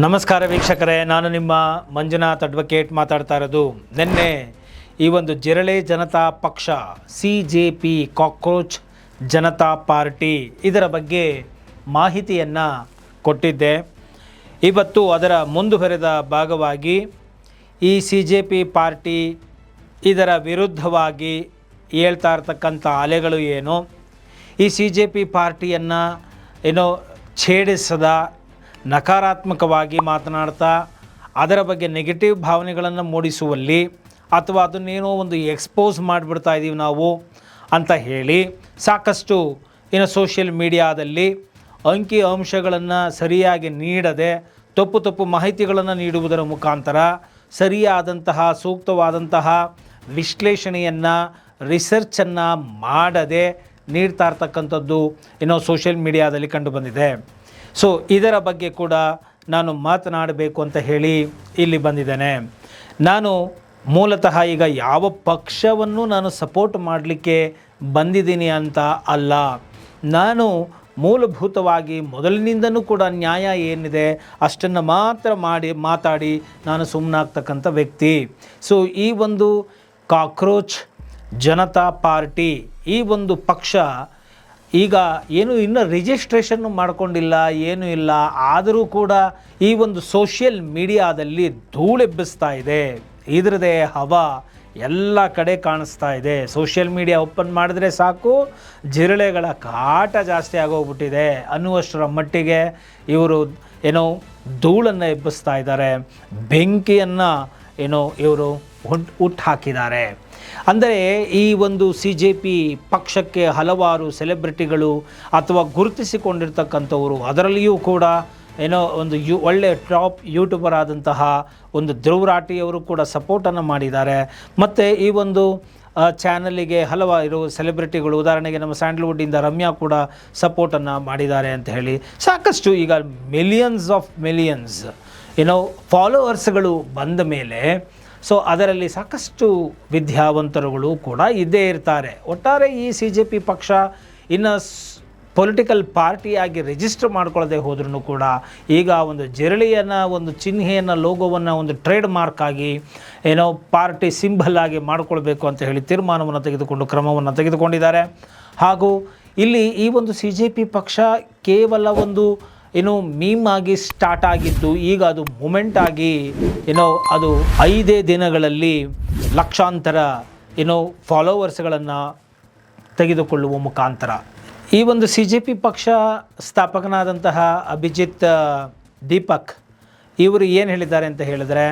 ನಮಸ್ಕಾರ ವೀಕ್ಷಕರೇ, ನಾನು ನಿಮ್ಮ ಮಂಜುನಾಥ್ ಅಡ್ವೊಕೇಟ್ ಮಾತಾಡ್ತಾ ಇರೋದು. ನಿನ್ನೆ ಈ ಒಂದು ಜಿರಳೆ ಜನತಾ ಪಕ್ಷ CJP ಕಾಕ್ರೋಚ್ ಜನತಾ ಪಾರ್ಟಿ ಇದರ ಬಗ್ಗೆ ಮಾಹಿತಿಯನ್ನು ಕೊಟ್ಟಿದ್ದೆ. ಇವತ್ತು ಅದರ ಮುಂದುವರೆದ ಭಾಗವಾಗಿ ಈ CJP ಪಾರ್ಟಿ ಇದರ ವಿರುದ್ಧವಾಗಿ ಹೇಳ್ತಾ ಇರ್ತಕ್ಕಂಥ ಅಲೆಗಳು ಏನು, ಈ CJP ಪಾರ್ಟಿಯನ್ನು ಛೇಡಿಸದ ನಕಾರಾತ್ಮಕವಾಗಿ ಮಾತನಾಡ್ತಾ ಅದರ ಬಗ್ಗೆ ನೆಗೆಟಿವ್ ಭಾವನೆಗಳನ್ನು ಮೂಡಿಸುವಲ್ಲಿ ಅಥವಾ ಅದನ್ನೇನೋ ಒಂದು ಎಕ್ಸ್ಪೋಸ್ ಮಾಡಿಬಿಡ್ತಾ ಇದ್ದೀವಿ ನಾವು ಅಂತ ಹೇಳಿ ಸಾಕಷ್ಟು ಸೋಷಿಯಲ್ ಮೀಡಿಯಾದಲ್ಲಿ ಅಂಕಿ ಅಂಶಗಳನ್ನು ಸರಿಯಾಗಿ ನೀಡದೆ ತಪ್ಪು ಮಾಹಿತಿಗಳನ್ನು ನೀಡುವುದರ ಮುಖಾಂತರ ಸರಿಯಾದಂತಹ ಸೂಕ್ತವಾದಂತಹ ವಿಶ್ಲೇಷಣೆಯನ್ನು ರಿಸರ್ಚನ್ನು ಮಾಡದೆ ನೀಡ್ತಾ ಇರ್ತಕ್ಕಂಥದ್ದು ಸೋಷಿಯಲ್ ಮೀಡಿಯಾದಲ್ಲಿ ಕಂಡುಬಂದಿದೆ. ಸೊ ಇದರ ಬಗ್ಗೆ ಕೂಡ ನಾನು ಮಾತನಾಡಬೇಕು ಅಂತ ಹೇಳಿ ಇಲ್ಲಿ ಬಂದಿದ್ದೇನೆ. ನಾನು ಮೂಲತಃ ಈಗ ಯಾವ ಪಕ್ಷವನ್ನು ನಾನು ಸಪೋರ್ಟ್ ಮಾಡಲಿಕ್ಕೆ ಬಂದಿದ್ದೀನಿ ಅಂತ ಅಲ್ಲ, ನಾನು ಮೂಲಭೂತವಾಗಿ ಮೊದಲಿನಿಂದನೂ ಕೂಡ ನ್ಯಾಯ ಏನಿದೆ ಅಷ್ಟನ್ನು ಮಾತ್ರ ಮಾತಾಡಿ ನಾನು ಸುಮ್ಮನಾಗ್ತಕ್ಕಂಥ ವ್ಯಕ್ತಿ. ಸೊ ಈ ಒಂದು ಕಾಕ್ರೋಚ್ ಜನತಾ ಪಾರ್ಟಿ ಈ ಒಂದು ಪಕ್ಷ ಈಗ ಇನ್ನೂ ರಿಜಿಸ್ಟ್ರೇಷನ್ನು ಮಾಡಿಕೊಂಡಿಲ್ಲ, ಏನೂ ಇಲ್ಲ, ಆದರೂ ಕೂಡ ಈ ಒಂದು ಸೋಷಿಯಲ್ ಮೀಡಿಯಾದಲ್ಲಿ ಧೂಳೆಬ್ಬಿಸ್ತಾ ಇದೆ. ಇದರದೇ ಹವಾ ಎಲ್ಲ ಕಡೆ ಕಾಣಿಸ್ತಾ ಇದೆ. ಸೋಷಿಯಲ್ ಮೀಡಿಯಾ ಓಪನ್ ಮಾಡಿದ್ರೆ ಸಾಕು ಜಿರಳೆಗಳ ಕಾಟ ಜಾಸ್ತಿ ಆಗೋಗ್ಬಿಟ್ಟಿದೆ ಅನ್ನುವಷ್ಟರ ಮಟ್ಟಿಗೆ ಇವರು ಧೂಳನ್ನು ಎಬ್ಬಿಸ್ತಾ ಇದ್ದಾರೆ, ಬೆಂಕಿಯನ್ನು ಇವರು ಹುಟ್ಟು ಹಾಕಿದ್ದಾರೆ. ಅಂದರೆ ಈ ಒಂದು CJP ಪಕ್ಷಕ್ಕೆ ಹಲವಾರು ಸೆಲೆಬ್ರಿಟಿಗಳು ಅಥವಾ ಗುರುತಿಸಿಕೊಂಡಿರ್ತಕ್ಕಂಥವರು, ಅದರಲ್ಲಿಯೂ ಕೂಡ ಒಂದು ಒಳ್ಳೆಯ ಟಾಪ್ ಯೂಟ್ಯೂಬರ್ ಆದಂತಹ ಒಂದು ಧ್ರುವರಾಟಿಯವರು ಕೂಡ ಸಪೋರ್ಟನ್ನು ಮಾಡಿದ್ದಾರೆ. ಮತ್ತು ಈ ಒಂದು ಚಾನಲಿಗೆ ಹಲವಾರು ಸೆಲೆಬ್ರಿಟಿಗಳು, ಉದಾಹರಣೆಗೆ ನಮ್ಮ ಸ್ಯಾಂಡಲ್ವುಡ್ಡಿಂದ ರಮ್ಯಾ ಕೂಡ ಸಪೋರ್ಟನ್ನು ಮಾಡಿದ್ದಾರೆ ಅಂತ ಹೇಳಿ ಸಾಕಷ್ಟು ಈಗ ಮಿಲಿಯನ್ಸ್ ಫಾಲೋವರ್ಸ್ಗಳು ಬಂದ ಮೇಲೆ ಸೊ ಅದರಲ್ಲಿ ಸಾಕಷ್ಟು ವಿದ್ಯಾವಂತರುಗಳು ಕೂಡ ಇದ್ದೇ ಇರ್ತಾರೆ. ಒಟ್ಟಾರೆ ಈ CJP ಪಕ್ಷ ಇನ್ನು ಪೊಲಿಟಿಕಲ್ ಪಾರ್ಟಿಯಾಗಿ ರಿಜಿಸ್ಟರ್ ಮಾಡ್ಕೊಳ್ಳದೆ ಹೋದ್ರೂ ಕೂಡ ಈಗ ಒಂದು ಜಿರಳೆಯನ್ನು ಒಂದು ಚಿಹ್ನೆಯನ್ನು ಲೋಗೋವನ್ನು ಒಂದು ಟ್ರೇಡ್ ಮಾರ್ಕ್ ಆಗಿ ಪಾರ್ಟಿ ಸಿಂಬಲ್ ಆಗಿ ಮಾಡಿಕೊಳ್ಬೇಕು ಅಂತ ಹೇಳಿ ತೀರ್ಮಾನವನ್ನು ತೆಗೆದುಕೊಂಡು ಕ್ರಮವನ್ನು ತೆಗೆದುಕೊಂಡಿದ್ದಾರೆ. ಹಾಗೂ ಇಲ್ಲಿ ಈ ಒಂದು CJP ಪಕ್ಷ ಕೇವಲ ಒಂದು ಮೀಮ್ ಆಗಿ ಸ್ಟಾರ್ಟ್ ಆಗಿದ್ದು ಈಗ ಅದು ಮೂಮೆಂಟ್ ಆಗಿ ಅದು 5 ದಿನಗಳಲ್ಲಿ ಲಕ್ಷಾಂತರ ಫಾಲೋವರ್ಸ್ಗಳನ್ನು ತೆಗೆದುಕೊಳ್ಳುವ ಮುಖಾಂತರ ಈ ಒಂದು CJP ಪಕ್ಷ ಸ್ಥಾಪಕನಾದಂತಹ ಅಭಿಜಿತ್ ದೀಪಕ್ ಇವರು ಏನು ಹೇಳಿದ್ದಾರೆ ಅಂತ ಹೇಳಿದರೆ,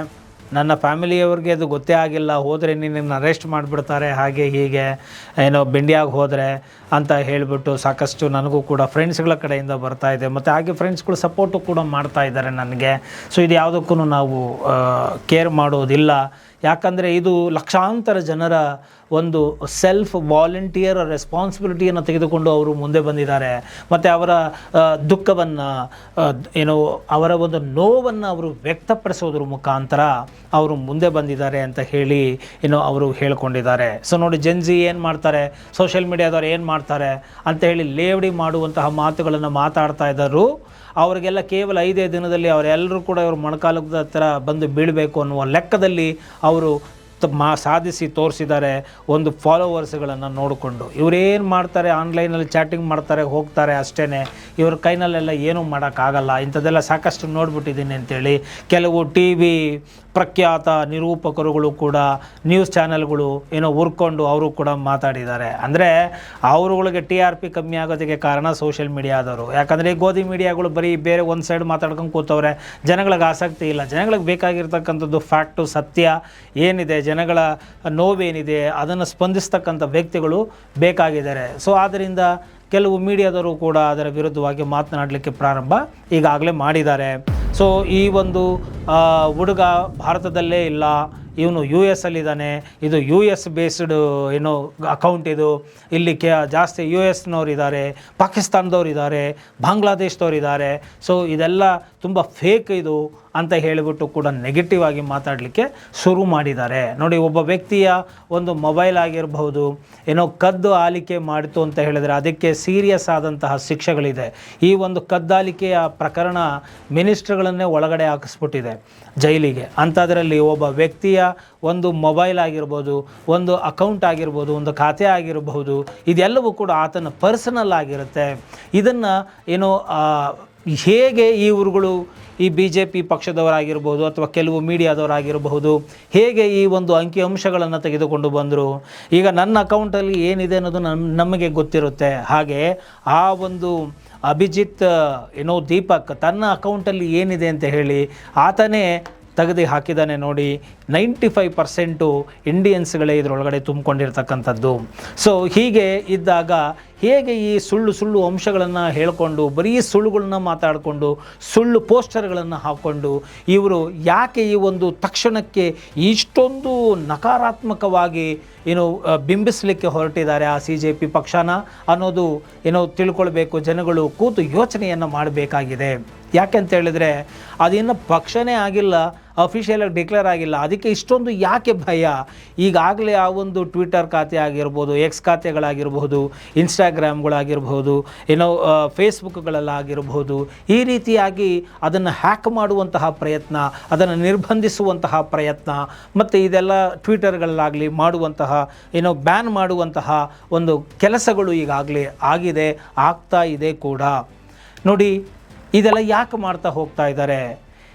ನನ್ನ ಫ್ಯಾಮಿಲಿಯವ್ರಿಗೆ ಅದು ಗೊತ್ತೇ ಆಗಿಲ್ಲ, ಹೋದರೆ ನಿನ್ನನ್ನು ಅರೆಸ್ಟ್ ಮಾಡಿಬಿಡ್ತಾರೆ, ಹಾಗೆ ಹೀಗೆ ಬೆಂಡಿಯಾಗಿ ಹೋದರೆ ಅಂತ ಹೇಳಿಬಿಟ್ಟು ಸಾಕಷ್ಟು ನನಗೂ ಕೂಡ ಫ್ರೆಂಡ್ಸ್ಗಳ ಕಡೆಯಿಂದ ಬರ್ತಾ ಇದೆ. ಮತ್ತು ಹಾಗೆ ಫ್ರೆಂಡ್ಸ್ಗಳು ಸಪೋರ್ಟು ಕೂಡ ಮಾಡ್ತಾ ಇದ್ದಾರೆ ನನಗೆ. ಸೊ ಇದು ಯಾವುದಕ್ಕೂ ನಾವು ಕೇರ್ ಮಾಡೋದಿಲ್ಲ, ಯಾಕಂದರೆ ಇದು ಲಕ್ಷಾಂತರ ಜನರ ಒಂದು ಸೆಲ್ಫ್ ವಾಲಂಟಿಯರ್ ರೆಸ್ಪಾನ್ಸಿಬಿಲಿಟಿಯನ್ನು ತೆಗೆದುಕೊಂಡು ಅವರು ಮುಂದೆ ಬಂದಿದ್ದಾರೆ. ಮತ್ತು ಅವರ ದುಃಖವನ್ನು ಅವರ ಒಂದು ನೋವನ್ನು ಅವರು ವ್ಯಕ್ತಪಡಿಸೋದ್ರ ಮುಖಾಂತರ ಅವರು ಮುಂದೆ ಬಂದಿದ್ದಾರೆ ಅಂತ ಹೇಳಿ ಅವರು ಹೇಳ್ಕೊಂಡಿದ್ದಾರೆ. ಸೊ ನೋಡಿ, ಜೆನ್ಜಿ ಏನು ಮಾಡ್ತಾರೆ, ಸೋಷಿಯಲ್ ಮೀಡಿಯಾದವ್ರು ಏನು ಮಾಡ್ತಾರೆ ಅಂತ ಹೇಳಿ ಲೇವಡಿ ಮಾಡುವಂತಹ ಮಾತುಗಳನ್ನು ಮಾತಾಡ್ತಾ ಇದ್ದರು. ಅವರಿಗೆಲ್ಲ ಕೇವಲ 5 ದಿನದಲ್ಲಿ ಅವರೆಲ್ಲರೂ ಕೂಡ ಇವರು ಮೊಣಕಾಲದ ಹತ್ರ ಬಂದು ಬೀಳಬೇಕು ಅನ್ನುವ ಲೆಕ್ಕದಲ್ಲಿ ಅವರು ಸಾಧಿಸಿ ತೋರಿಸಿದ್ದಾರೆ. ಒಂದು ಫಾಲೋವರ್ಸ್ಗಳನ್ನು ನೋಡಿಕೊಂಡು ಇವರೇನು ಮಾಡ್ತಾರೆ, ಆನ್ಲೈನಲ್ಲಿ ಚಾಟಿಂಗ್ ಮಾಡ್ತಾರೆ, ಹೋಗ್ತಾರೆ, ಅಷ್ಟೇ. ಇವ್ರ ಕೈನಲ್ಲೆಲ್ಲ ಏನೂ ಮಾಡೋಕ್ಕಾಗಲ್ಲ. ಇಂಥದ್ದೆಲ್ಲ ಸಾಕಷ್ಟು ನೋಡ್ಬಿಟ್ಟಿದ್ದೀನಿ ಅಂತೇಳಿ ಕೆಲವು TV ಪ್ರಖ್ಯಾತ ನಿರೂಪಕರುಗಳು ಕೂಡ ನ್ಯೂಸ್ ಚಾನೆಲ್ಗಳು ಹುರ್ಕೊಂಡು ಅವರು ಕೂಡ ಮಾತಾಡಿದ್ದಾರೆ. ಅಂದರೆ ಅವರುಗಳಿಗೆ TRP ಕಮ್ಮಿ ಆಗೋದಕ್ಕೆ ಕಾರಣ ಸೋಷಿಯಲ್ ಮೀಡಿಯಾದವರು. ಯಾಕಂದರೆ ಈ ಗೋಧಿ ಮೀಡಿಯಾಗಳು ಬರೀ ಬೇರೆ ಒಂದು ಸೈಡ್ ಮಾತಾಡ್ಕೊಂಡು ಕೂತವ್ರೆ, ಜನಗಳಿಗೆ ಆಸಕ್ತಿ ಇಲ್ಲ. ಜನಗಳಿಗೆ ಬೇಕಾಗಿರ್ತಕ್ಕಂಥದ್ದು ಫ್ಯಾಕ್ಟು, ಸತ್ಯ ಏನಿದೆ, ಜನಗಳ ನೋವೇನಿದೆ ಅದನ್ನು ಸ್ಪಂದಿಸ್ತಕ್ಕಂಥ ವ್ಯಕ್ತಿಗಳು ಬೇಕಾಗಿದ್ದಾರೆ. ಸೊ ಆದ್ದರಿಂದ ಕೆಲವು ಮೀಡಿಯಾದವರು ಕೂಡ ಅದರ ವಿರುದ್ಧವಾಗಿ ಮಾತನಾಡಲಿಕ್ಕೆ ಪ್ರಾರಂಭ ಈಗಾಗಲೇ ಮಾಡಿದ್ದಾರೆ. ಸೊ ಈ ಒಂದು ಹುಡುಗ ಭಾರತದಲ್ಲೇ ಇಲ್ಲ, ಇವನು ಯು ಎಸ್ ಅಲ್ಲಿದ್ದಾನೆ, ಇದು ಯು ಎಸ್ ಬೇಸ್ಡ್ ಏನೋ ಅಕೌಂಟ್, ಇದು ಇಲ್ಲಿ ಜಾಸ್ತಿ ಯು ಎಸ್ನವ್ರು ಇದ್ದಾರೆ, ಪಾಕಿಸ್ತಾನದವ್ರು ಇದ್ದಾರೆ, ಬಾಂಗ್ಲಾದೇಶದವ್ರು ಇದ್ದಾರೆ, ಸೊ ಇದೆಲ್ಲ ತುಂಬ ಫೇಕ್ ಇದು ಅಂತ ಹೇಳಿಬಿಟ್ಟು ಕೂಡ ನೆಗೆಟಿವ್ ಆಗಿ ಮಾತಾಡಲಿಕ್ಕೆ ಶುರು ಮಾಡಿದ್ದಾರೆ. ನೋಡಿ, ಒಬ್ಬ ವ್ಯಕ್ತಿಯ ಒಂದು ಮೊಬೈಲ್ ಆಗಿರಬಹುದು ಏನೋ ಕದ್ದು ಆಲಿಕೆ ಮಾಡಿತು ಅಂತ ಹೇಳಿದರೆ ಅದಕ್ಕೆ ಸೀರಿಯಸ್ ಆದಂತಹ ಶಿಕ್ಷೆಗಳಿದೆ. ಈ ಒಂದು ಕದ್ದಾಲಿಕೆಯ ಪ್ರಕರಣ ಮಿನಿಸ್ಟ್ರುಗಳನ್ನೇ ಒಳಗಡೆ ಹಾಕಿಸ್ಬಿಟ್ಟಿದೆ ಜೈಲಿಗೆ. ಅಂಥದ್ರಲ್ಲಿ ಒಬ್ಬ ವ್ಯಕ್ತಿಯ ಒಂದು ಮೊಬೈಲ್ ಆಗಿರ್ಬೋದು, ಒಂದು ಅಕೌಂಟ್ ಆಗಿರ್ಬೋದು, ಒಂದು ಖಾತೆ ಆಗಿರಬಹುದು, ಇದೆಲ್ಲವೂ ಕೂಡ ಆತನ ಪರ್ಸನಲ್ ಆಗಿರುತ್ತೆ. ಇದನ್ನು ಏನೋ ಹೇಗೆ ಇವರುಗಳು ಈ BJP ಪಕ್ಷದವರಾಗಿರ್ಬೋದು ಅಥವಾ ಕೆಲವು ಮೀಡಿಯಾದವರಾಗಿರಬಹುದು ಹೇಗೆ ಈ ಒಂದು ಅಂಕಿಅಂಶಗಳನ್ನು ತೆಗೆದುಕೊಂಡು ಬಂದರು. ಈಗ ನನ್ನ ಅಕೌಂಟಲ್ಲಿ ಏನಿದೆ ಅನ್ನೋದು ನಮಗೆ ಗೊತ್ತಿರುತ್ತೆ. ಹಾಗೆ ಆ ಒಂದು ಅಭಿಜಿತ್ ಏನೋ ದೀಪಕ್ ತನ್ನ ಅಕೌಂಟಲ್ಲಿ ಏನಿದೆ ಅಂತ ಹೇಳಿ ಆತನೇ ತೆಗೆದು ಹಾಕಿದ್ದಾನೆ. ನೋಡಿ, 95% ಇಂಡಿಯನ್ಸ್ಗಳೇ ಇದರೊಳಗಡೆ ತುಂಬಿಕೊಂಡಿರ್ತಕ್ಕಂಥದ್ದು. ಸೊ ಹೀಗೆ ಇದ್ದಾಗ ಹೇಗೆ ಈ ಸುಳ್ಳು ಅಂಶಗಳನ್ನು ಹೇಳಿಕೊಂಡು ಬರೀ ಸುಳ್ಳುಗಳನ್ನ ಮಾತಾಡಿಕೊಂಡು ಸುಳ್ಳು ಪೋಸ್ಟರ್ಗಳನ್ನು ಹಾಕ್ಕೊಂಡು ಇವರು ಯಾಕೆ ಈ ಒಂದು ತಕ್ಷಣಕ್ಕೆ ಇಷ್ಟೊಂದು ನಕಾರಾತ್ಮಕವಾಗಿ ಬಿಂಬಿಸಲಿಕ್ಕೆ ಹೊರಟಿದ್ದಾರೆ ಆ CJP ಪಕ್ಷನ ಅನ್ನೋದು ತಿಳ್ಕೊಳ್ಬೇಕು. ಜನಗಳು ಕೂತು ಯೋಚನೆಯನ್ನು ಮಾಡಬೇಕಾಗಿದೆ. ಯಾಕೆಂತ ಹೇಳಿದರೆ ಅದಿನ್ನು ಪಕ್ಷನೇ ಆಗಿಲ್ಲ, ಅಫಿಷಿಯಲಾಗಿ ಡಿಕ್ಲೇರ್ ಆಗಿಲ್ಲ, ಅದಕ್ಕೆ ಇಷ್ಟೊಂದು ಯಾಕೆ ಭಯ? ಈಗಾಗಲೇ ಆ ಒಂದು ಟ್ವಿಟರ್ ಖಾತೆ ಆಗಿರ್ಬೋದು, ಎಕ್ಸ್ ಖಾತೆಗಳಾಗಿರ್ಬೋದು, ಇನ್ಸ್ಟಾಗ್ರಾಮ್ಗಳಾಗಿರ್ಬೋದು, ಫೇಸ್ಬುಕ್ಗಳಲ್ಲಾಗಿರ್ಬೋದು, ಈ ರೀತಿಯಾಗಿ ಅದನ್ನು ಹ್ಯಾಕ್ ಮಾಡುವಂತಹ ಪ್ರಯತ್ನ, ಅದನ್ನು ನಿರ್ಬಂಧಿಸುವಂತಹ ಪ್ರಯತ್ನ, ಮತ್ತು ಇದೆಲ್ಲ ಟ್ವಿಟರ್ಗಳಲ್ಲಾಗಲಿ ಮಾಡುವಂತಹ ಬ್ಯಾನ್ ಮಾಡುವಂತಹ ಒಂದು ಕೆಲಸಗಳು ಈಗಾಗಲೇ ಆಗಿದೆ, ಆಗ್ತಾ ಇದೆ ಕೂಡ. ನೋಡಿ, ಇದೆಲ್ಲ ಯಾಕೆ ಮಾಡ್ತಾ ಹೋಗ್ತಾ ಇದ್ದಾರೆ?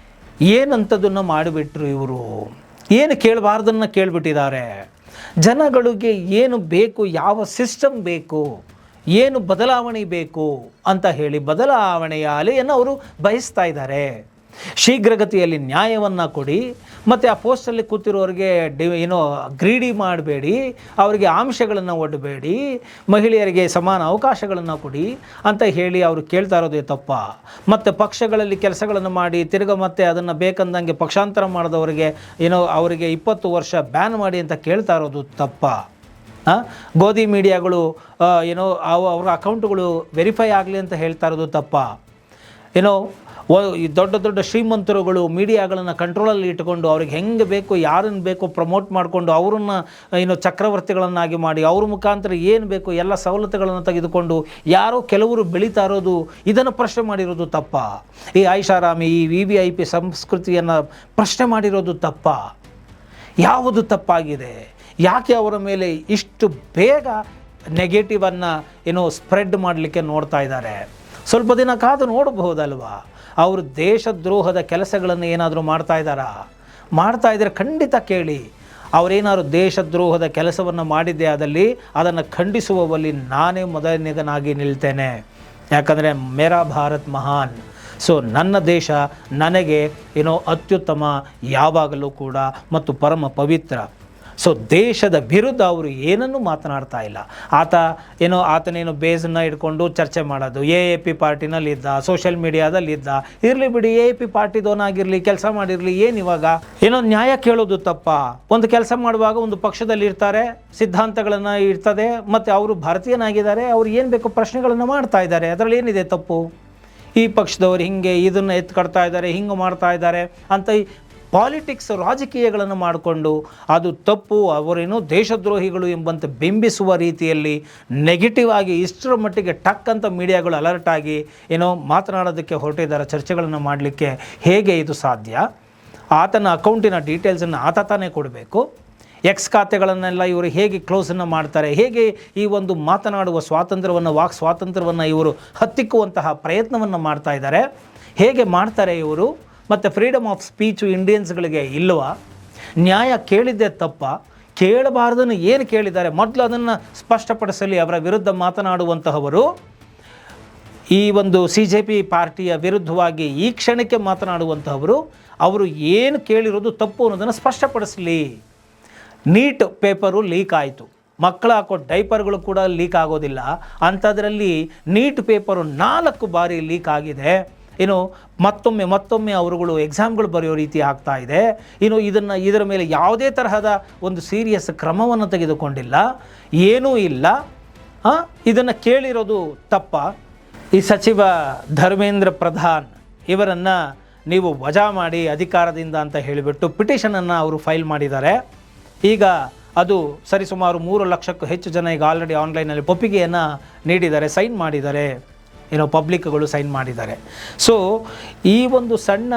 ಏನಂಥದ್ದನ್ನು ಮಾಡಿಬಿಟ್ರು ಇವರು? ಏನು ಕೇಳಬಾರ್ದನ್ನು ಕೇಳಿಬಿಟ್ಟಿದ್ದಾರೆ. ಜನಗಳಿಗೆ ಏನು ಬೇಕು, ಯಾವ ಸಿಸ್ಟಮ್ ಬೇಕು, ಏನು ಬದಲಾವಣೆ ಬೇಕು ಅಂತ ಹೇಳಿ ಬದಲಾವಣೆಯ ಅಲೆಯನ್ನು ಅವರು ಬಯಸ್ತಾ ಇದ್ದಾರೆ. ಶೀಘ್ರಗತಿಯಲ್ಲಿ ನ್ಯಾಯವನ್ನು ಕೊಡಿ, ಮತ್ತು ಆ ಪೋಸ್ಟಲ್ಲಿ ಕೂತಿರೋರಿಗೆ ಗ್ರೀಡಿ ಮಾಡಬೇಡಿ, ಅವರಿಗೆ ಆಮಿಷಗಳನ್ನು ಒಡ್ಡಬೇಡಿ, ಮಹಿಳೆಯರಿಗೆ ಸಮಾನ ಅವಕಾಶಗಳನ್ನು ಕೊಡಿ ಅಂತ ಹೇಳಿ ಅವರು ಕೇಳ್ತಾ ಇರೋದೇ ತಪ್ಪ. ಮತ್ತು ಪಕ್ಷಗಳಲ್ಲಿ ಕೆಲಸಗಳನ್ನು ಮಾಡಿ ಮತ್ತೆ ಅದನ್ನು ಬೇಕಂದಂಗೆ ಪಕ್ಷಾಂತರ ಮಾಡಿದವರಿಗೆ ಅವರಿಗೆ 20 ವರ್ಷ ಬ್ಯಾನ್ ಮಾಡಿ ಅಂತ ಕೇಳ್ತಾ ಇರೋದು ತಪ್ಪ. ಗೋಧಿ ಮೀಡಿಯಾಗಳು ಅವ್ರ ಅಕೌಂಟ್ಗಳು ವೆರಿಫೈ ಆಗಲಿ ಅಂತ ಹೇಳ್ತಾ ಇರೋದು ತಪ್ಪ. ಈ ದೊಡ್ಡ ಶ್ರೀಮಂತರುಗಳು ಮೀಡಿಯಾಗಳನ್ನು ಕಂಟ್ರೋಲಲ್ಲಿ ಇಟ್ಕೊಂಡು ಅವ್ರಿಗೆ ಹೆಂಗೆ ಬೇಕು, ಯಾರನ್ನು ಬೇಕು ಪ್ರಮೋಟ್ ಮಾಡಿಕೊಂಡು ಅವರನ್ನು ಚಕ್ರವರ್ತಿಗಳನ್ನಾಗಿ ಮಾಡಿ ಅವ್ರ ಮುಖಾಂತರ ಏನು ಬೇಕು ಎಲ್ಲ ಸವಲತ್ತುಗಳನ್ನು ತೆಗೆದುಕೊಂಡು ಯಾರೋ ಕೆಲವರು ಬೆಳೀತಾ ಇರೋದು, ಇದನ್ನು ಪ್ರಶ್ನೆ ಮಾಡಿರೋದು ತಪ್ಪ. ಈ ಐಷಾರಾಮಿ, ಈ VVIP ಸಂಸ್ಕೃತಿಯನ್ನು ಪ್ರಶ್ನೆ ಮಾಡಿರೋದು ತಪ್ಪ. ಯಾವುದು ತಪ್ಪಾಗಿದೆ? ಯಾಕೆ ಅವರ ಮೇಲೆ ಇಷ್ಟು ಬೇಗ ನೆಗೆಟಿವನ್ನು ಸ್ಪ್ರೆಡ್ ಮಾಡಲಿಕ್ಕೆ ನೋಡ್ತಾ ಇದ್ದಾರೆ? ಸ್ವಲ್ಪ ದಿನ ಕಾದು ನೋಡಬಹುದಲ್ವಾ? ಅವರು ದೇಶದ್ರೋಹದ ಕೆಲಸಗಳನ್ನು ಏನಾದರೂ ಮಾಡ್ತಾ ಇದ್ದಾರೆ ಖಂಡಿತ ಕೇಳಿ. ಅವರೇನಾದ್ರು ದೇಶದ್ರೋಹದ ಕೆಲಸವನ್ನು ಮಾಡಿದ್ದೇ ಆದಲ್ಲಿ ಅದನ್ನು ಖಂಡಿಸುವಲ್ಲಿ ನಾನೇ ಮೊದಲನೇದನಾಗಿ ನಿಲ್ತೇನೆ. ಯಾಕಂದರೆ ಮೇರಾ ಭಾರತ್ ಮಹಾನ್. ಸೊ ನನ್ನ ದೇಶ ನನಗೆ ಅತ್ಯುತ್ತಮ ಯಾವಾಗಲೂ ಕೂಡ ಮತ್ತು ಪರಮ ಪವಿತ್ರ. ಸೊ ದೇಶದ ವಿರುದ್ಧ ಅವರು ಏನನ್ನೂ ಮಾತನಾಡ್ತಾ ಇಲ್ಲ. ಆತನೇನು ಬೇಸನ್ನು ಇಟ್ಕೊಂಡು ಚರ್ಚೆ ಮಾಡೋದು, AAP ಪಾರ್ಟಿನಲ್ಲಿದ್ದ, ಸೋಷಿಯಲ್ ಮೀಡಿಯಾದಲ್ಲಿದ್ದ, ಇರಲಿ ಬಿಡಿ, AAP ಪಾರ್ಟಿದವನಾಗಿರಲಿ, ಕೆಲಸ ಮಾಡಿರಲಿ, ಏನಿವಾಗ ನ್ಯಾಯ ಕೇಳೋದು ತಪ್ಪ? ಒಂದು ಕೆಲಸ ಮಾಡುವಾಗ ಒಂದು ಪಕ್ಷದಲ್ಲಿ ಇರ್ತಾರೆ, ಸಿದ್ಧಾಂತಗಳನ್ನು ಇರ್ತದೆ, ಮತ್ತು ಅವರು ಭಾರತೀಯನಾಗಿದ್ದಾರೆ, ಅವ್ರು ಏನು ಬೇಕು ಪ್ರಶ್ನೆಗಳನ್ನು ಮಾಡ್ತಾ ಇದ್ದಾರೆ, ಅದರಲ್ಲಿ ಏನಿದೆ ತಪ್ಪು? ಈ ಪಕ್ಷದವರು ಹಿಂಗೆ ಇದನ್ನು ಎತ್ಕೊಡ್ತಾ ಇದ್ದಾರೆ, ಹಿಂಗೆ ಮಾಡ್ತಾ ಇದ್ದಾರೆ ಅಂತ ಪಾಲಿಟಿಕ್ಸ್, ರಾಜಕೀಯಗಳನ್ನು ಮಾಡಿಕೊಂಡು ಅದು ತಪ್ಪು, ಅವರೇನೋ ದೇಶದ್ರೋಹಿಗಳು ಎಂಬಂತೆ ಬಿಂಬಿಸುವ ರೀತಿಯಲ್ಲಿ ನೆಗೆಟಿವ್ ಆಗಿ ಇಷ್ಟರ ಮಟ್ಟಿಗೆ ಟಕ್ ಅಂತ ಮೀಡಿಯಾಗಳು ಅಲರ್ಟ್ ಆಗಿ ಮಾತನಾಡೋದಕ್ಕೆ ಹೊರಟಿದ್ದಾರೆ, ಚರ್ಚೆಗಳನ್ನು ಮಾಡಲಿಕ್ಕೆ. ಹೇಗೆ ಇದು ಸಾಧ್ಯ? ಆತನ ಅಕೌಂಟಿನ ಡೀಟೇಲ್ಸನ್ನು ಆತ ತಾನೇ ಕೊಡಬೇಕು. ಎಕ್ಸ್ ಖಾತೆಗಳನ್ನೆಲ್ಲ ಇವರು ಹೇಗೆ ಕ್ಲೋಸನ್ನು ಮಾಡ್ತಾರೆ? ಹೇಗೆ ಈ ಒಂದು ಮಾತನಾಡುವ ಸ್ವಾತಂತ್ರ್ಯವನ್ನು, ವಾಕ್ ಸ್ವಾತಂತ್ರ್ಯವನ್ನು ಇವರು ಹತ್ತಿಕ್ಕುವಂತಹ ಪ್ರಯತ್ನವನ್ನು ಮಾಡ್ತಾ ಇದ್ದಾರೆ? ಹೇಗೆ ಮಾಡ್ತಾರೆ ಇವರು? ಮತ್ತು ಫ್ರೀಡಮ್ ಆಫ್ ಸ್ಪೀಚು ಇಂಡಿಯನ್ಸ್ಗಳಿಗೆ ಇಲ್ಲವಾ? ನ್ಯಾಯ ಕೇಳಿದ್ದೇ ತಪ್ಪ? ಕೇಳಬಾರ್ದನ್ನು ಏನು ಕೇಳಿದ್ದಾರೆ? ಮೊದಲು ಅದನ್ನು ಸ್ಪಷ್ಟಪಡಿಸಲಿ. ಅವರ ವಿರುದ್ಧ ಮಾತನಾಡುವಂತಹವರು, ಈ ಒಂದು CJP ಪಾರ್ಟಿಯ ವಿರುದ್ಧವಾಗಿ ಈ ಕ್ಷಣಕ್ಕೆ ಮಾತನಾಡುವಂತಹವರು, ಅವರು ಏನು ಕೇಳಿರೋದು ತಪ್ಪು ಅನ್ನೋದನ್ನು ಸ್ಪಷ್ಟಪಡಿಸಲಿ. ನೀಟ್ ಪೇಪರು ಲೀಕ್ ಆಯಿತು, ಮಕ್ಕಳು ಹಾಕೋ ಡೈಪರ್ಗಳು ಕೂಡ ಲೀಕ್ ಆಗೋದಿಲ್ಲ. ಅಂಥದ್ರಲ್ಲಿ ನೀಟ್ ಪೇಪರು 4 ಬಾರಿ ಲೀಕ್ ಆಗಿದೆ. ಮತ್ತೊಮ್ಮೆ ಅವರುಗಳು ಎಕ್ಸಾಮ್ಗಳು ಬರೆಯೋ ರೀತಿ ಆಗ್ತಾ ಇದೆ. ಇದರ ಮೇಲೆ ಯಾವುದೇ ತರಹದ ಒಂದು ಸೀರಿಯಸ್ ಕ್ರಮವನ್ನು ತೆಗೆದುಕೊಂಡಿಲ್ಲ, ಏನೂ ಇಲ್ಲ. ಇದನ್ನು ಕೇಳಿರೋದು ತಪ್ಪ. ಈ ಸಚಿವ ಧರ್ಮೇಂದ್ರ ಪ್ರಧಾನ್ ಇವರನ್ನು ನೀವು ವಜಾ ಮಾಡಿ ಅಧಿಕಾರದಿಂದ ಅಂತ ಹೇಳಿಬಿಟ್ಟು ಪಿಟಿಷನನ್ನು ಅವರು ಫೈಲ್ ಮಾಡಿದ್ದಾರೆ. ಈಗ ಅದು ಸರಿಸುಮಾರು 3 ಲಕ್ಷಕ್ಕೂ ಹೆಚ್ಚು ಜನ ಈಗ ಆಲ್ರೆಡಿ ಆನ್ಲೈನಲ್ಲಿ ಒಪ್ಪಿಗೆಯನ್ನು ನೀಡಿದ್ದಾರೆ, ಸೈನ್ ಮಾಡಿದ್ದಾರೆ, ಪಬ್ಲಿಕ್ಗಳು ಸೈನ್ ಮಾಡಿದ್ದಾರೆ. ಸೊ ಈ ಒಂದು ಸಣ್ಣ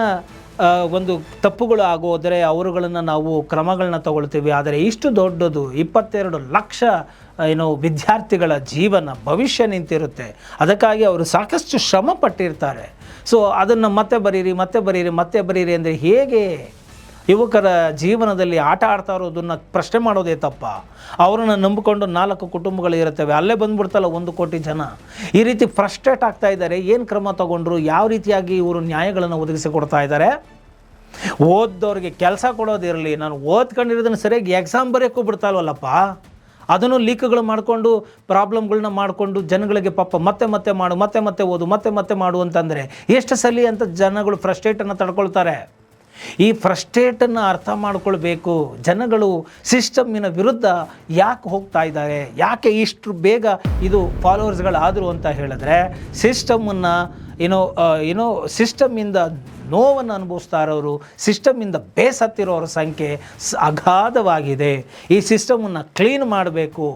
ಒಂದು ತಪ್ಪುಗಳು ಆಗೋದರೆ ಅವರುಗಳನ್ನು ನಾವು ಕ್ರಮಗಳನ್ನ ತಗೊಳ್ತೀವಿ. ಆದರೆ ಇಷ್ಟು ದೊಡ್ಡದು 22 ಲಕ್ಷ ವಿದ್ಯಾರ್ಥಿಗಳ ಜೀವನ ಭವಿಷ್ಯ ನಿಂತಿರುತ್ತೆ. ಅದಕ್ಕಾಗಿ ಅವರು ಸಾಕಷ್ಟು ಶ್ರಮ ಪಟ್ಟಿರ್ತಾರೆ. ಸೊ ಅದನ್ನು ಮತ್ತೆ ಬರೀರಿ ಅಂದರೆ ಹೇಗೆ? ಯುವಕರ ಜೀವನದಲ್ಲಿ ಆಟ ಆಡ್ತಾ ಇರೋದನ್ನು ಪ್ರಶ್ನೆ ಮಾಡೋದೇ ತಪ್ಪ. ಅವರನ್ನು ನಂಬಿಕೊಂಡು 4 ಕುಟುಂಬಗಳು ಇರುತ್ತವೆ, ಅಲ್ಲೇ ಬಂದುಬಿಡ್ತಲ್ಲ 1 ಕೋಟಿ ಜನ. ಈ ರೀತಿ ಫ್ರಸ್ಟ್ರೇಟ್ ಆಗ್ತಾ ಇದ್ದಾರೆ. ಏನು ಕ್ರಮ ತಗೊಂಡ್ರು? ಯಾವ ರೀತಿಯಾಗಿ ಇವರು ನ್ಯಾಯಗಳನ್ನು ಒದಗಿಸಿಕೊಡ್ತಾ ಇದ್ದಾರೆ? ಓದ್ದವ್ರಿಗೆ ಕೆಲಸ ಕೊಡೋದಿರಲಿ, ನಾನು ಓದ್ಕೊಂಡಿರೋದನ್ನು ಸರಿಯಾಗಿ ಎಕ್ಸಾಮ್ ಬರೆಯೋಕ್ಕೂ ಬಿಡ್ತಾಯಿಲ್ವಲ್ಲಪ್ಪ. ಅದನ್ನು ಲೀಕ್ಗಳು ಮಾಡಿಕೊಂಡು ಪ್ರಾಬ್ಲಮ್ಗಳನ್ನ ಮಾಡಿಕೊಂಡು ಜನಗಳಿಗೆ ಪಾಪ ಮತ್ತೆ ಓದು ಮತ್ತೆ ಮಾಡು ಅಂತಂದರೆ ಎಷ್ಟು ಸಲ ಅಂತ ಜನಗಳು ಫ್ರಸ್ಟ್ರೇಟನ್ನು ತಡ್ಕೊಳ್ತಾರೆ. ಈ ಫ್ರಸ್ಟ್ರೇಟನ್ನು ಅರ್ಥ ಮಾಡ್ಕೊಳ್ಬೇಕು. ಜನಗಳು ಸಿಸ್ಟಮ್ಮಿನ ವಿರುದ್ಧ ಯಾಕೆ ಹೋಗ್ತಾ ಇದ್ದಾರೆ, ಯಾಕೆ ಇಷ್ಟು ಬೇಗ ಇದು ಫಾಲೋವರ್ಸ್ಗಳಾದರು ಅಂತ ಹೇಳಿದ್ರೆ, ಸಿಸ್ಟಮನ್ನು ಸಿಸ್ಟಮ್ಮಿಂದ ನೋವನ್ನು ಅನುಭವಿಸ್ತಾ ಇರೋರು, ಸಿಸ್ಟಮ್ಮಿಂದ ಬೇಸತ್ತಿರೋರ ಸಂಖ್ಯೆ ಅಗಾಧವಾಗಿದೆ. ಈ ಸಿಸ್ಟಮನ್ನು ಕ್ಲೀನ್ ಮಾಡಬೇಕು.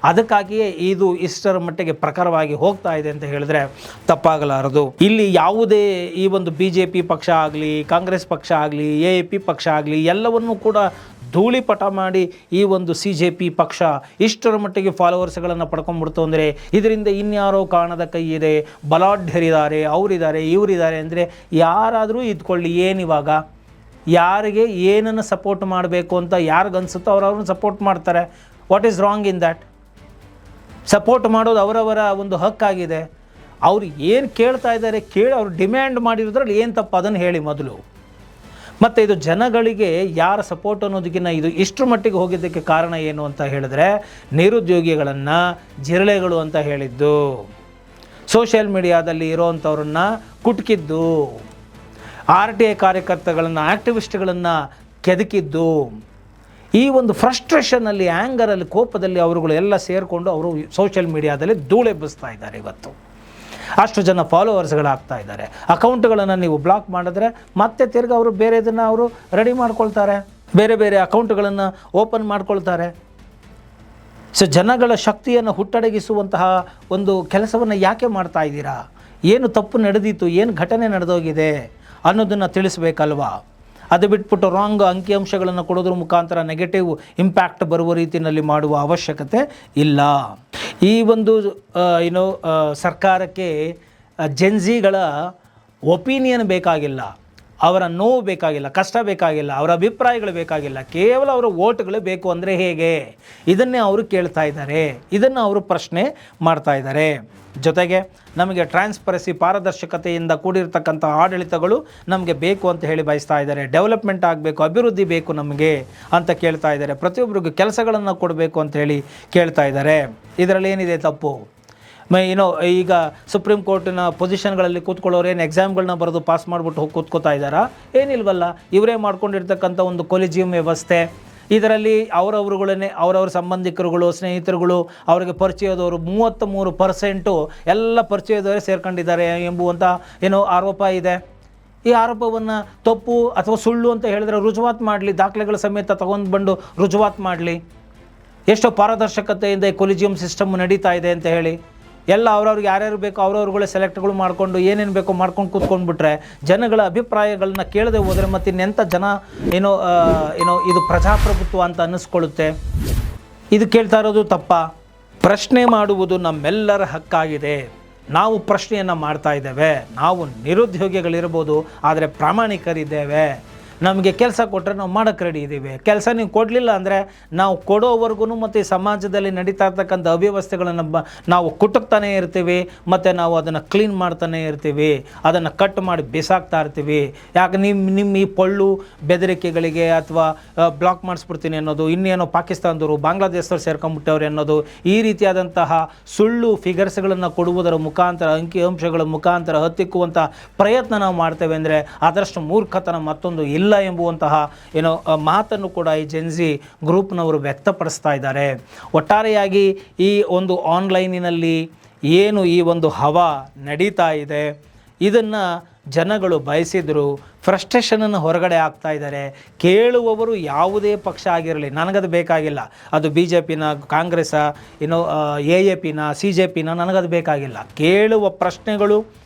ಅದಕ್ಕಾಗಿಯೇ ಇದು ಇಷ್ಟರ ಮಟ್ಟಿಗೆ ಪ್ರಖರವಾಗಿ ಹೋಗ್ತಾ ಇದೆ ಅಂತ ಹೇಳಿದ್ರೆ ತಪ್ಪಾಗಲಾರದು. ಇಲ್ಲಿ ಯಾವುದೇ ಈ ಒಂದು BJP ಪಕ್ಷ ಆಗಲಿ, ಕಾಂಗ್ರೆಸ್ ಪಕ್ಷ ಆಗಲಿ, AAP ಪಕ್ಷ ಆಗಲಿ ಎಲ್ಲವನ್ನೂ ಕೂಡ ಧೂಳಿಪಟ ಮಾಡಿ ಈ ಒಂದು CJP ಪಕ್ಷ ಇಷ್ಟರ ಮಟ್ಟಿಗೆ ಫಾಲೋವರ್ಸ್ಗಳನ್ನು ಪಡ್ಕೊಂಡ್ಬಿಡ್ತು ಅಂದರೆ ಇದರಿಂದ ಇನ್ಯಾರೋ ಕಾರಣದ ಕೈ ಇದೆ, ಬಲಾಢ್ಯರಿದ್ದಾರೆ, ಅವರಿದ್ದಾರೆ, ಇವರಿದ್ದಾರೆ ಅಂದರೆ ಯಾರಾದರೂ ಇದ್ಕೊಳ್ಳಿ. ಏನಿವಾಗ ಯಾರಿಗೆ ಏನನ್ನು ಸಪೋರ್ಟ್ ಮಾಡಬೇಕು ಅಂತ ಯಾರಿಗನ್ಸುತ್ತೋ ಅವ್ರನ್ನ ಸಪೋರ್ಟ್ ಮಾಡ್ತಾರೆ. What is wrong in that? Support ಮಾಡೋದು ಅವರವರ ಒಂದು ಹಕ್ಕಾಗಿದೆ. ಅವರು ಏನು ಕೇಳ್ತಾ ಇದ್ದಾರೆ ಅವ್ರು ಡಿಮ್ಯಾಂಡ್ ಮಾಡಿರೋದ್ರಲ್ಲಿ ಏನು ತಪ್ಪು ಅದನ್ನು ಹೇಳಿ ಮೊದಲು. ಮತ್ತು ಇದು ಜನಗಳಿಗೆ ಯಾರ ಸಪೋರ್ಟ್ ಅನ್ನೋದಕ್ಕಿಂತ ಇದು ಇಷ್ಟರ ಮಟ್ಟಿಗೆ ಹೋಗಿದ್ದಕ್ಕೆ ಕಾರಣ ಏನು ಅಂತ ಹೇಳಿದ್ರೆ, ನಿರುದ್ಯೋಗಿಗಳನ್ನು ಜಿರಳೆಗಳು ಅಂತ ಹೇಳಿದ್ದು, ಸೋಷಿಯಲ್ ಮೀಡಿಯಾದಲ್ಲಿ ಇರೋವಂಥವ್ರನ್ನ ಕುಟುಕಿದ್ದು, RTI ಕಾರ್ಯಕರ್ತಗಳನ್ನು, ಆ್ಯಕ್ಟಿವಿಸ್ಟ್ಗಳನ್ನು ಕೆದಕಿದ್ದು, ಈ ಒಂದು ಫ್ರಸ್ಟ್ರೇಷನಲ್ಲಿ, ಆ್ಯಂಗರಲ್ಲಿ, ಕೋಪದಲ್ಲಿ ಅವರುಗಳು ಎಲ್ಲ ಸೇರಿಕೊಂಡು ಅವರು ಸೋಷಿಯಲ್ ಮೀಡಿಯಾದಲ್ಲಿ ಧೂಳೆಬ್ಬಿಸ್ತಾ ಇದ್ದಾರೆ. ಇವತ್ತು ಅಷ್ಟು ಜನ ಫಾಲೋವರ್ಸ್ಗಳಾಗ್ತಾ ಇದ್ದಾರೆ. ಅಕೌಂಟ್ಗಳನ್ನು ನೀವು ಬ್ಲಾಕ್ ಮಾಡಿದ್ರೆ ಮತ್ತೆ ತಿರ್ಗಿ ಅವರು ಬೇರೆ ಇದನ್ನು ಅವರು ರೆಡಿ ಮಾಡ್ಕೊಳ್ತಾರೆ, ಬೇರೆ ಅಕೌಂಟ್ಗಳನ್ನು ಓಪನ್ ಮಾಡ್ಕೊಳ್ತಾರೆ. ಸೊ ಜನಗಳ ಶಕ್ತಿಯನ್ನು ಹುಟ್ಟಡಗಿಸುವಂತಹ ಒಂದು ಕೆಲಸವನ್ನು ಯಾಕೆ ಮಾಡ್ತಾ ಇದ್ದೀರಾ? ಏನು ತಪ್ಪು ನಡೆದಿತ್ತು, ಏನು ಘಟನೆ ನಡೆದೋಗಿದೆ ಅನ್ನೋದನ್ನು ತಿಳಿಸ್ಬೇಕಲ್ವಾ? ಅದು ಬಿಟ್ಬಿಟ್ಟು ರಾಂಗ್ ಅಂಕಿಅಂಶಗಳನ್ನು ಕೊಡೋದ್ರ ಮುಖಾಂತರ ನೆಗೆಟಿವ್ ಇಂಪ್ಯಾಕ್ಟ್ ಬರುವ ರೀತಿಯಲ್ಲಿ ಮಾಡುವ ಅವಶ್ಯಕತೆ ಇಲ್ಲ. ಈ ಒಂದು ಸರ್ಕಾರಕ್ಕೆ ಜೆನ್ಜಿಗಳ ಒಪಿನಿಯನ್ ಬೇಕಾಗಿಲ್ಲ, ಅವರ ನೋವು ಬೇಕಾಗಿಲ್ಲ, ಕಷ್ಟ ಬೇಕಾಗಿಲ್ಲ, ಅವರ ಅಭಿಪ್ರಾಯಗಳು ಬೇಕಾಗಿಲ್ಲ, ಕೇವಲ ಅವರ ವೋಟ್ಗಳು ಬೇಕು. ಅಂದರೆ ಹೇಗೆ? ಇದನ್ನೇ ಅವರು ಕೇಳ್ತಾ ಇದ್ದಾರೆ, ಇದನ್ನು ಅವರು ಪ್ರಶ್ನೆ ಮಾಡ್ತಾ ಇದ್ದಾರೆ. ಜೊತೆಗೆ ನಮಗೆ ಟ್ರಾನ್ಸ್ಪರೆನ್ಸಿ, ಪಾರದರ್ಶಕತೆಯಿಂದ ಕೂಡಿರ್ತಕ್ಕಂಥ ಆಡಳಿತಗಳು ನಮಗೆ ಬೇಕು ಅಂತ ಹೇಳಿ ಬಯಸ್ತಾ ಇದ್ದಾರೆ. ಡೆವಲಪ್ಮೆಂಟ್ ಆಗಬೇಕು, ಅಭಿವೃದ್ಧಿ ಬೇಕು ನಮಗೆ ಅಂತ ಕೇಳ್ತಾ ಇದ್ದಾರೆ. ಪ್ರತಿಯೊಬ್ಬರಿಗೂ ಕೆಲಸಗಳನ್ನು ಕೊಡಬೇಕು ಅಂತ ಹೇಳಿ ಕೇಳ್ತಾ ಇದ್ದಾರೆ. ಇದರಲ್ಲಿ ಏನಿದೆ ತಪ್ಪು? ಈಗ ಸುಪ್ರೀಂ ಕೋರ್ಟಿನ ಪೊಸಿಷನ್ಗಳಲ್ಲಿ ಕೂತ್ಕೊಳ್ಳೋರು ಏನು ಎಕ್ಸಾಮ್ಗಳನ್ನ ಬರೆದು ಪಾಸ್ ಮಾಡಿಬಿಟ್ಟು ಹೋಗಿ ಕೂತ್ಕೋತಾ ಇದ್ದಾರಾ? ಏನಿಲ್ವಲ್ಲ. ಇವರೇ ಮಾಡ್ಕೊಂಡಿರ್ತಕ್ಕಂಥ ಒಂದು ಕೊಲಿಜಿಯಂ ವ್ಯವಸ್ಥೆ, ಇದರಲ್ಲಿ ಅವರವ್ರ ಸಂಬಂಧಿಕರುಗಳು, ಸ್ನೇಹಿತರುಗಳು, ಅವರಿಗೆ ಪರಿಚಯದವರು 33% ಎಲ್ಲ ಪರಿಚಯದವರೇ ಸೇರ್ಕೊಂಡಿದ್ದಾರೆ ಎಂಬುವಂಥ ಆರೋಪ ಇದೆ. ಈ ಆರೋಪವನ್ನು ತಪ್ಪು ಅಥವಾ ಸುಳ್ಳು ಅಂತ ಹೇಳಿದ್ರೆ ರುಜುವಾತು ಮಾಡಲಿ, ದಾಖಲೆಗಳ ಸಮೇತ ತಗೊಂಡು ಬಂದು ರುಜುವಾತು ಮಾಡಲಿ. ಎಷ್ಟೋ ಪಾರದರ್ಶಕತೆಯಿಂದ ಕೊಲಿಜಿಯಂ ಸಿಸ್ಟಮ್ ನಡೀತಾ ಇದೆ ಅಂತ ಹೇಳಿ ಎಲ್ಲ ಅವ್ರವ್ರಿಗೆ ಯಾರ್ಯಾರು ಬೇಕೋ ಅವ್ರವ್ರುಗಳೇ ಸೆಲೆಕ್ಟ್ಗಳು ಮಾಡಿಕೊಂಡು ಏನೇನು ಬೇಕೋ ಮಾಡ್ಕೊಂಡು ಕೂತ್ಕೊಂಡ್ಬಿಟ್ರೆ ಜನಗಳ ಅಭಿಪ್ರಾಯಗಳನ್ನ ಕೇಳದೆ ಹೋದರೆ ಮತ್ತೆ ಇನ್ನೆಂಥ ಜನ ಇದು ಪ್ರಜಾಪ್ರಭುತ್ವ ಅಂತ ಅನ್ನಿಸ್ಕೊಳ್ಳುತ್ತೆ. ಇದು ಕೇಳ್ತಾ ಇರೋದು ತಪ್ಪ. ಪ್ರಶ್ನೆ ಮಾಡುವುದು ನಮ್ಮೆಲ್ಲರ ಹಕ್ಕಾಗಿದೆ. ನಾವು ಪ್ರಶ್ನೆಯನ್ನು ಮಾಡ್ತಾ ಇದ್ದೇವೆ. ನಾವು ನಿರುದ್ಯೋಗಿಗಳಿರ್ಬೋದು, ಆದರೆ ಪ್ರಾಮಾಣಿಕರಿದ್ದೇವೆ. ನಮಗೆ ಕೆಲಸ ಕೊಟ್ಟರೆ ನಾವು ಮಾಡೋಕ್ಕೆ ರೆಡಿ ಇದ್ದೀವಿ. ಕೆಲಸ ನೀವು ಕೊಡಲಿಲ್ಲ ಅಂದರೆ ನಾವು ಕೊಡೋವರೆಗೂ ಮತ್ತು ಸಮಾಜದಲ್ಲಿ ನಡೀತಾ ಇರ್ತಕ್ಕಂಥ ಅವ್ಯವಸ್ಥೆಗಳನ್ನು ನಾವು ಕುಟುಕ್ತಾನೇ ಇರ್ತೀವಿ ಮತ್ತು ನಾವು ಅದನ್ನು ಕ್ಲೀನ್ ಮಾಡ್ತಾನೆ ಇರ್ತೀವಿ, ಅದನ್ನು ಕಟ್ ಮಾಡಿ ಬಿಸಾಕ್ತಾ ಇರ್ತೀವಿ. ಯಾಕೆ ನಿಮ್ಮ ಈ ಪೊಳ್ಳು ಬೆದರಿಕೆಗಳಿಗೆ ಅಥವಾ ಬ್ಲಾಕ್ ಮಾಡಿಸ್ಬಿಡ್ತೀನಿ ಅನ್ನೋದು, ಇನ್ನೇನೋ ಪಾಕಿಸ್ತಾನದವರು ಬಾಂಗ್ಲಾದೇಶದವ್ರು ಸೇರ್ಕೊಂಡ್ಬಿಟ್ಟವ್ರು ಅನ್ನೋದು, ಈ ರೀತಿಯಾದಂತಹ ಸುಳ್ಳು ಫಿಗರ್ಸ್ಗಳನ್ನು ಕೊಡುವುದರ ಮುಖಾಂತರ, ಅಂಕಿಅಂಶಗಳ ಮುಖಾಂತರ ಹತ್ತಿಕ್ಕುವಂಥ ಪ್ರಯತ್ನ ನಾವು ಮಾಡ್ತೇವೆ ಅಂದರೆ ಅದರಷ್ಟು ಮೂರ್ಖತನ ಮತ್ತೊಂದು ಇಲ್ಲ ಎಂಬುವಂತಹ ಮಾತನ್ನು ಕೂಡ ಈ ಜೆನ್ಜಿ ಗ್ರೂಪ್ನವರು ವ್ಯಕ್ತಪಡಿಸ್ತಾ ಇದ್ದಾರೆ. ಒಟ್ಟಾರೆಯಾಗಿ ಈ ಒಂದು ಆನ್ಲೈನಿನಲ್ಲಿ ಏನು ಈ ಒಂದು ಹವಾ ನಡೀತಾ ಇದೆ, ಇದನ್ನು ಜನಗಳು ಬಯಸಿದ್ರು ಫ್ರಸ್ಟ್ರೇಷನನ್ನು ಹೊರಗಡೆ ಆಗ್ತಾ ಇದ್ದಾರೆ. ಕೇಳುವವರು ಯಾವುದೇ ಪಕ್ಷ ಆಗಿರಲಿ, ನನಗದು ಬೇಕಾಗಿಲ್ಲ, ಅದು BJPನ, ಕಾಂಗ್ರೆಸ್ಸ, AAPನ, CJPನ, ನನಗದು ಬೇಕಾಗಿಲ್ಲ. ಕೇಳುವ ಪ್ರಶ್ನೆಗಳು,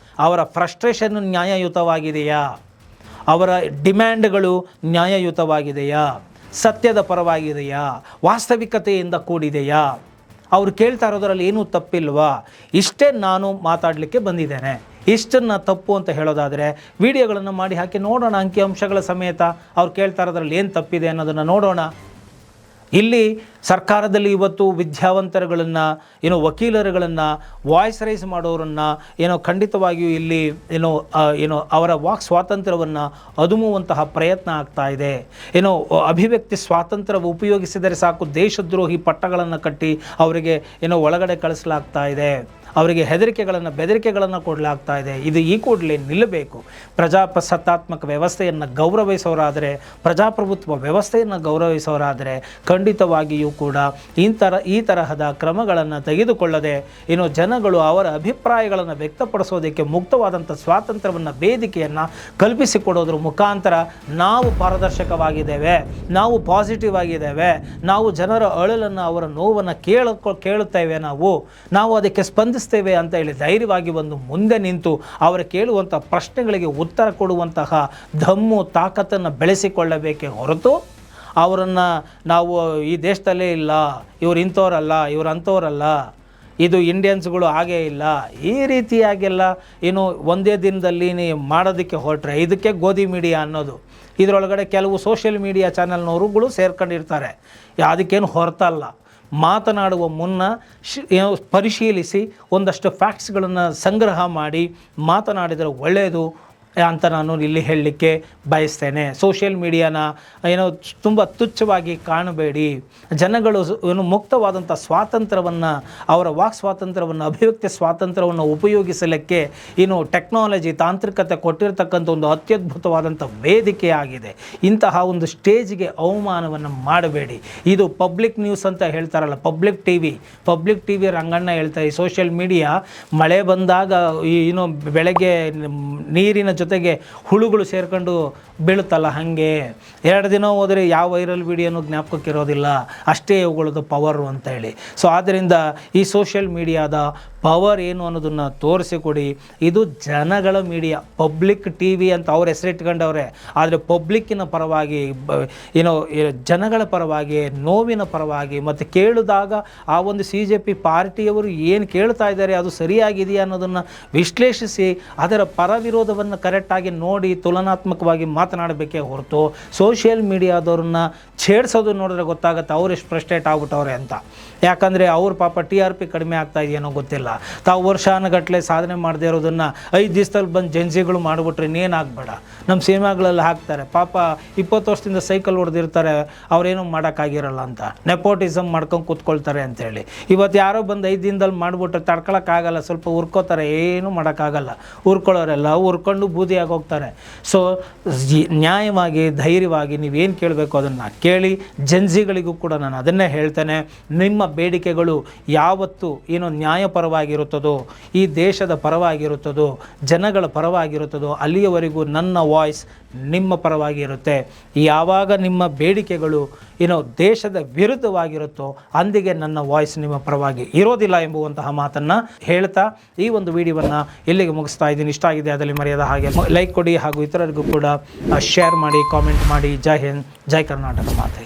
ಅವರ ಫ್ರಸ್ಟ್ರೇಷನ್ ನ್ಯಾಯಯುತವಾಗಿದೆಯಾ, ಅವರ ಡಿಮ್ಯಾಂಡ್ಗಳು ನ್ಯಾಯಯುತವಾಗಿದೆಯಾ, ಸತ್ಯದ ಪರವಾಗಿದೆಯಾ, ವಾಸ್ತವಿಕತೆಯಿಂದ ಕೂಡಿದೆಯಾ, ಅವರು ಕೇಳ್ತಾ ಇರೋದರಲ್ಲಿ ಏನೂ ತಪ್ಪಿಲ್ವಾ, ಇಷ್ಟೇ ನಾನು ಮಾತಾಡಲಿಕ್ಕೆ ಬಂದಿದ್ದೇನೆ. ಇಷ್ಟನ್ನು ತಪ್ಪು ಅಂತ ಹೇಳೋದಾದರೆ ವಿಡಿಯೋಗಳನ್ನು ಮಾಡಿ ಹಾಕಿ ನೋಡೋಣ, ಅಂಕಿಅಂಶಗಳ ಸಮೇತ ಅವ್ರು ಕೇಳ್ತಾ ಇರೋದ್ರಲ್ಲಿ ಏನು ತಪ್ಪಿದೆ ಅನ್ನೋದನ್ನು ನೋಡೋಣ. ಇಲ್ಲಿ ಸರ್ಕಾರದಲ್ಲಿ ಇವತ್ತು ವಿದ್ಯಾವಂತರುಗಳನ್ನು, ವಕೀಲರುಗಳನ್ನು, ವಾಯ್ಸ್ ರೈಸ್ ಮಾಡೋರನ್ನು ಖಂಡಿತವಾಗಿಯೂ ಇಲ್ಲಿ ಅವರ ವಾಕ್ ಸ್ವಾತಂತ್ರ್ಯವನ್ನು ಅದುಮುವಂತಹ ಪ್ರಯತ್ನ ಆಗ್ತಾ ಇದೆ. ಅಭಿವ್ಯಕ್ತಿ ಸ್ವಾತಂತ್ರ್ಯ ಉಪಯೋಗಿಸಿದರೆ ಸಾಕು ದೇಶದ್ರೋಹಿ ಪಟ್ಟಗಳನ್ನು ಕಟ್ಟಿ ಅವರಿಗೆ ಒಳಗಡೆ ಕಳಿಸಲಾಗ್ತಾ ಇದೆ, ಅವರಿಗೆ ಬೆದರಿಕೆಗಳನ್ನು ಕೊಡಲಾಗ್ತಾ ಇದೆ. ಇದು ಈ ಕೂಡಲೇ ನಿಲ್ಲಬೇಕು. ಪ್ರಜಾಸತ್ತಾತ್ಮಕ ವ್ಯವಸ್ಥೆಯನ್ನು ಗೌರವಿಸೋರಾದರೆ, ಪ್ರಜಾಪ್ರಭುತ್ವ ವ್ಯವಸ್ಥೆಯನ್ನು ಗೌರವಿಸೋರಾದರೆ ಖಂಡಿತವಾಗಿಯೂ ಕೂಡ ಈ ತರಹದ ಕ್ರಮಗಳನ್ನು ತೆಗೆದುಕೊಳ್ಳದೆ ಜನಗಳು ಅವರ ಅಭಿಪ್ರಾಯಗಳನ್ನು ವ್ಯಕ್ತಪಡಿಸೋದಕ್ಕೆ ಮುಕ್ತವಾದಂಥ ಸ್ವಾತಂತ್ರ್ಯವನ್ನು, ವೇದಿಕೆಯನ್ನು ಕಲ್ಪಿಸಿಕೊಡೋದ್ರ ಮುಖಾಂತರ ನಾವು ಪಾರದರ್ಶಕವಾಗಿದ್ದೇವೆ, ನಾವು ಪಾಸಿಟಿವ್ ಆಗಿದ್ದೇವೆ, ನಾವು ಜನರ ಅಳಲನ್ನು, ಅವರ ನೋವನ್ನು ಕೇಳುತ್ತೇವೆ, ನಾವು ಅದಕ್ಕೆ ಸ್ಪಂದಿಸ್ತೇವೆ ಅಂತ ಹೇಳಿ ಧೈರ್ಯವಾಗಿ ಒಂದು ಮುಂದೆ ನಿಂತು ಅವರು ಕೇಳುವಂಥ ಪ್ರಶ್ನೆಗಳಿಗೆ ಉತ್ತರ ಕೊಡುವಂತಹ ದಮ್ಮು ತಾಕತ್ತನ್ನು ಬೆಳೆಸಿಕೊಳ್ಳಬೇಕೇ ಹೊರತು ಅವರನ್ನು ನಾವು ಈ ದೇಶದಲ್ಲೇ ಇಲ್ಲ, ಇವರು ಇಂಥವರಲ್ಲ, ಇವರು ಅಂಥವರಲ್ಲ, ಇದು ಇಂಡಿಯನ್ಸ್ಗಳು ಹಾಗೇ ಇಲ್ಲ, ಈ ರೀತಿಯಾಗೆಲ್ಲ ಒಂದೇ ದಿನದಲ್ಲಿ ನೀವು ಮಾಡೋದಕ್ಕೆ ಹೊರಟ್ರೆ ಇದಕ್ಕೆ ಗೋಧಿ ಮೀಡಿಯಾ ಅನ್ನೋದು. ಇದರೊಳಗಡೆ ಕೆಲವು ಸೋಷಿಯಲ್ ಮೀಡಿಯಾ ಚಾನಲ್ನವರುಗಳು ಸೇರ್ಕೊಂಡಿರ್ತಾರೆ. ಅದಕ್ಕೇನು ಹೊರತಲ್ಲ. ಮಾತನಾಡುವ ಮುನ್ನ ಪರಿಶೀಲಿಸಿ ಒಂದಷ್ಟು ಫ್ಯಾಕ್ಟ್ಸ್ಗಳನ್ನು ಸಂಗ್ರಹ ಮಾಡಿ ಮಾತನಾಡಿದರೆ ಒಳ್ಳೆಯದು ಅಂತ ನಾನು ಇಲ್ಲಿ ಹೇಳಲಿಕ್ಕೆ ಬಯಸ್ತೇನೆ. ಸೋಷಿಯಲ್ ಮೀಡಿಯಾನ ತುಂಬ ತುಚ್ಛವಾಗಿ ಕಾಣಬೇಡಿ. ಜನಗಳು ಮುಕ್ತವಾದಂಥ ಸ್ವಾತಂತ್ರ್ಯವನ್ನು, ಅವರ ವಾಕ್ ಸ್ವಾತಂತ್ರ್ಯವನ್ನು, ಅಭಿವ್ಯಕ್ತಿ ಸ್ವಾತಂತ್ರ್ಯವನ್ನು ಉಪಯೋಗಿಸಲಿಕ್ಕೆ ಟೆಕ್ನಾಲಜಿ, ತಾಂತ್ರಿಕತೆ ಕೊಟ್ಟಿರ್ತಕ್ಕಂಥ ಒಂದು ಅತ್ಯದ್ಭುತವಾದಂಥ ವೇದಿಕೆಯಾಗಿದೆ. ಇಂತಹ ಒಂದು ಸ್ಟೇಜಿಗೆ ಅವಮಾನವನ್ನು ಮಾಡಬೇಡಿ. ಇದು ಪಬ್ಲಿಕ್ ನ್ಯೂಸ್ ಅಂತ ಹೇಳ್ತಾರಲ್ಲ, ಪಬ್ಲಿಕ್ ಟಿವಿ ರಂಗಣ್ಣ ಹೇಳ್ತಾರೆ. ಈ ಸೋಷಿಯಲ್ ಮೀಡಿಯಾ ಮಳೆ ಬಂದಾಗ ಬೆಳಗ್ಗೆ ನೀರಿನ ಜೊತೆಗೆ ಹುಳುಗಳು ಸೇರ್ಕೊಂಡು ಬೀಳುತ್ತಲ್ಲ, ಹಾಗೆ 2 ದಿನ ಹೋದರೆ ಯಾವ ವೈರಲ್ ವಿಡಿಯೋನೂ ಜ್ಞಾಪಕಕ್ಕಿರೋದಿಲ್ಲ, ಅಷ್ಟೇ ಇವುಗಳದ್ದು ಪವರು ಅಂತ ಹೇಳಿ. ಸೊ ಆದ್ದರಿಂದ ಈ ಸೋಷಿಯಲ್ ಮೀಡಿಯಾದ ಪವರ್ ಏನು ಅನ್ನೋದನ್ನು ತೋರಿಸಿಕೊಡಿ. ಇದು ಜನಗಳ ಮೀಡಿಯಾ, ಪಬ್ಲಿಕ್ ಟಿವಿ ಅಂತ ಅವ್ರ ಹೆಸರಿಟ್ಕೊಂಡವ್ರೆ. ಆದರೆ ಪಬ್ಲಿಕ್ಕಿನ ಪರವಾಗಿ, ಜನಗಳ ಪರವಾಗಿ, ನೋವಿನ ಪರವಾಗಿ, ಮತ್ತು ಕೇಳಿದಾಗ ಆ ಒಂದು CJP ಪಾರ್ಟಿಯವರು ಏನು ಕೇಳ್ತಾ ಇದ್ದಾರೆ ಅದು ಸರಿಯಾಗಿದೆಯಾ ಅನ್ನೋದನ್ನು ವಿಶ್ಲೇಷಿಸಿ ಅದರ ಪರವಿರೋಧವನ್ನು ಕರೆಕ್ಟಾಗಿ ನೋಡಿ ತುಲನಾತ್ಮಕವಾಗಿ ಮಾತನಾಡಬೇಕೇ ಹೊರತು ಸೋಷಿಯಲ್ ಮೀಡಿಯಾದವ್ರನ್ನ ಛೇಡಿಸೋದು ನೋಡಿದ್ರೆ ಗೊತ್ತಾಗುತ್ತೆ ಅವ್ರು ಎಷ್ಟು ಫ್ರಸ್ಟ್ರೇಟ್ ಆಗ್ಬಿಟ್ಟವ್ರೆ ಅಂತ. ಯಾಕಂದರೆ ಅವ್ರ ಪಾಪ TRP ಕಡಿಮೆ ಆಗ್ತಾ ಇದೆಯೇನೋ ಗೊತ್ತಿಲ್ಲ. ತಾವು ವರ್ಷಾನುಗಟ್ಟಲೆ ಸಾಧನೆ ಮಾಡದೇ ಇರೋದನ್ನು 5 ದಿವಸದಲ್ಲಿ ಬಂದು ಜೆನ್ಸಿಗಳು ಮಾಡಿಬಿಟ್ರೆ ಇನ್ನೇನಾಗಬೇಡ. ನಮ್ಮ ಸಿನಿಮಾಗಳಲ್ಲಿ ಹಾಕ್ತಾರೆ, ಪಾಪ 20 ವರ್ಷದಿಂದ ಸೈಕಲ್ ಹೊಡೆದಿರ್ತಾರೆ, ಅವರೇನೂ ಮಾಡೋಕ್ಕಾಗಿರಲ್ಲ ಅಂತ ನೆಪೋಟಿಸಮ್ ಮಾಡ್ಕೊಂಡು ಕೂತ್ಕೊಳ್ತಾರೆ ಅಂಥೇಳಿ. ಇವತ್ತು ಯಾರೋ ಬಂದು 5 ದಿನದಲ್ಲಿ ಮಾಡಿಬಿಟ್ರೆ ತಡ್ಕೊಳಕ್ಕಾಗಲ್ಲ, ಸ್ವಲ್ಪ ಹುರ್ಕೋತಾರೆ, ಏನೂ ಮಾಡೋಕ್ಕಾಗಲ್ಲ. ಹುರ್ಕೊಳ್ಳೋರೆಲ್ಲ ಹುರ್ಕೊಂಡು ಬೂದಿಯಾಗಿ ಹೋಗ್ತಾರೆ. ಸೊ ನ್ಯಾಯವಾಗಿ, ಧೈರ್ಯವಾಗಿ ನೀವೇನು ಕೇಳಬೇಕು ಅದನ್ನು ಕೇಳಿ. ಜೆನ್ಸಿಗಳಿಗೂ ಕೂಡ ನಾನು ಅದನ್ನೇ ಹೇಳ್ತೇನೆ, ನಿಮ್ಮ ಬೇಡಿಕೆಗಳು ಯಾವತ್ತು ನ್ಯಾಯಪರವಾಗಿರುತ್ತದೋ, ಈ ದೇಶದ ಪರವಾಗಿರುತ್ತದೋ, ಜನಗಳ ಪರವಾಗಿರುತ್ತದೋ ಅಲ್ಲಿಯವರೆಗೂ ನನ್ನ ವಾಯ್ಸ್ ನಿಮ್ಮ ಪರವಾಗಿ ಇರುತ್ತೆ. ಯಾವಾಗ ನಿಮ್ಮ ಬೇಡಿಕೆಗಳು ದೇಶದ ವಿರುದ್ಧವಾಗಿರುತ್ತೋ ಅಂದಿಗೆ ನನ್ನ ವಾಯ್ಸ್ ನಿಮ್ಮ ಪರವಾಗಿ ಇರೋದಿಲ್ಲ ಎಂಬುವಂತಹ ಮಾತನ್ನು ಹೇಳ್ತಾ ಈ ಒಂದು ವಿಡಿಯೋವನ್ನು ಇಲ್ಲಿಗೆ ಮುಗಿಸ್ತಾ ಇದ್ದೀನಿ. ಇಷ್ಟ ಆಗಿದೆ ಅದರಲ್ಲಿ ಮರೆಯದ ಹಾಗೆ ಲೈಕ್ ಕೊಡಿ ಹಾಗೂ ಇತರರಿಗೂ ಕೂಡ ಶೇರ್ ಮಾಡಿ, ಕಾಮೆಂಟ್ ಮಾಡಿ. ಜೈ ಹಿಂದ್, ಜೈ ಕರ್ನಾಟಕ ಮಾತೆ.